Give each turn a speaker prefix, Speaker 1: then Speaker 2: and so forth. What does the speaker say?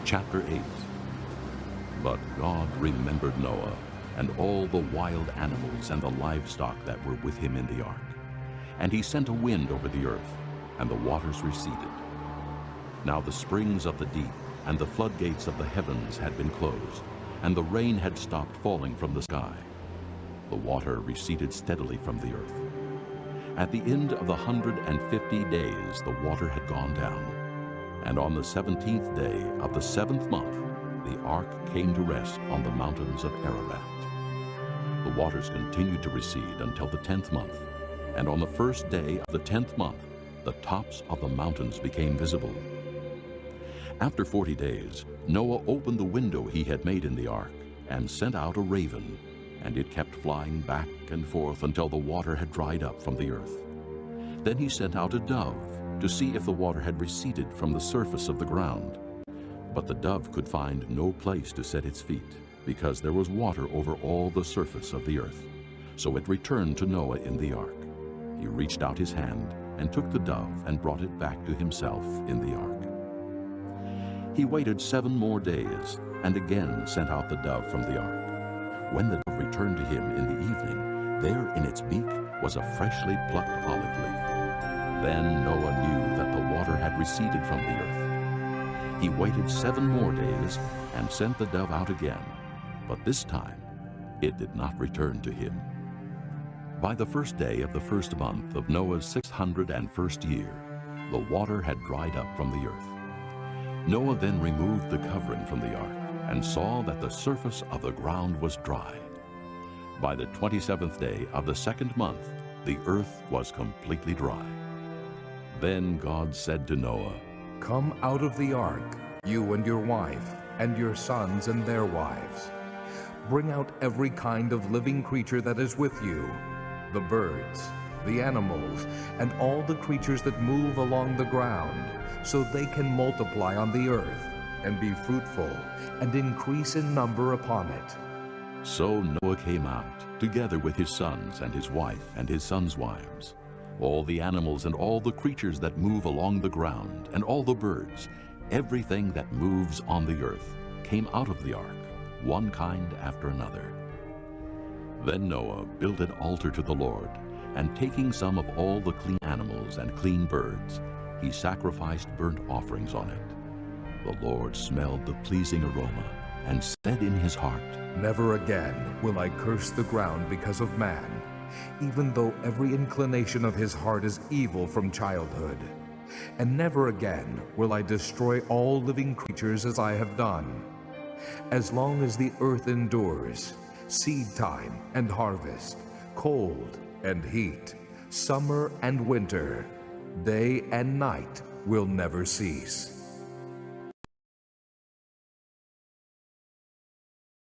Speaker 1: Chapter 8. But God remembered Noah and all the wild animals and the livestock that were with him in the ark. And he sent a wind over the earth, and the waters receded. Now the springs of the deep and the floodgates of the heavens had been closed, and the rain had stopped falling from the sky. The water receded steadily from the earth. At the end of the 150 days the water had gone down, and on the 17th day of the 7th month the ark came to rest on the mountains of Ararat. The waters continued to recede until the 10th month, and on the first day of the 10th month the tops of the mountains became visible. After 40 days, Noah opened the window he had made in the ark and sent out a raven, and it kept flying back and forth until the water had dried up from the earth. Then he sent out a dove to see if the water had receded from the surface of the ground. But the dove could find no place to set its feet, because there was water over all the surface of the earth. So it returned to Noah in the ark. He reached out his hand and took the dove and brought it back to himself in the ark. He waited 7 more days and again sent out the dove from the ark. When the dove returned to him in the evening, there in its beak was a freshly plucked olive leaf. Then Noah knew that the water had receded from the earth. He waited 7 more days and sent the dove out again, but this time it did not return to him. By the first day of the 1st month of Noah's 601st year, the water had dried up from the earth. Noah then removed the covering from the ark and saw that the surface of the ground was dry. By the 27th day of the 2nd month, the earth was completely dry. Then God said to Noah,
Speaker 2: "Come out of the ark, you and your wife, and your sons and their wives. Bring out every kind of living creature that is with you, the birds, the animals, and all the creatures that move along the ground, so they can multiply on the earth and be fruitful and increase in number upon it."
Speaker 1: So Noah came out, together with his sons and his wife and his sons' wives. All the animals and all the creatures that move along the ground, and all the birds, everything that moves on the earth, came out of the ark, one kind after another. Then Noah built an altar to the Lord, and taking some of all the clean animals and clean birds, he sacrificed burnt offerings on it. The Lord smelled the pleasing aroma and said in his heart,
Speaker 2: "Never again will I curse the ground because of man, even though every inclination of his heart is evil from childhood. And never again will I destroy all living creatures as I have done. As long as the earth endures, seed time and harvest, cold and heat, summer and winter, day and night will never cease."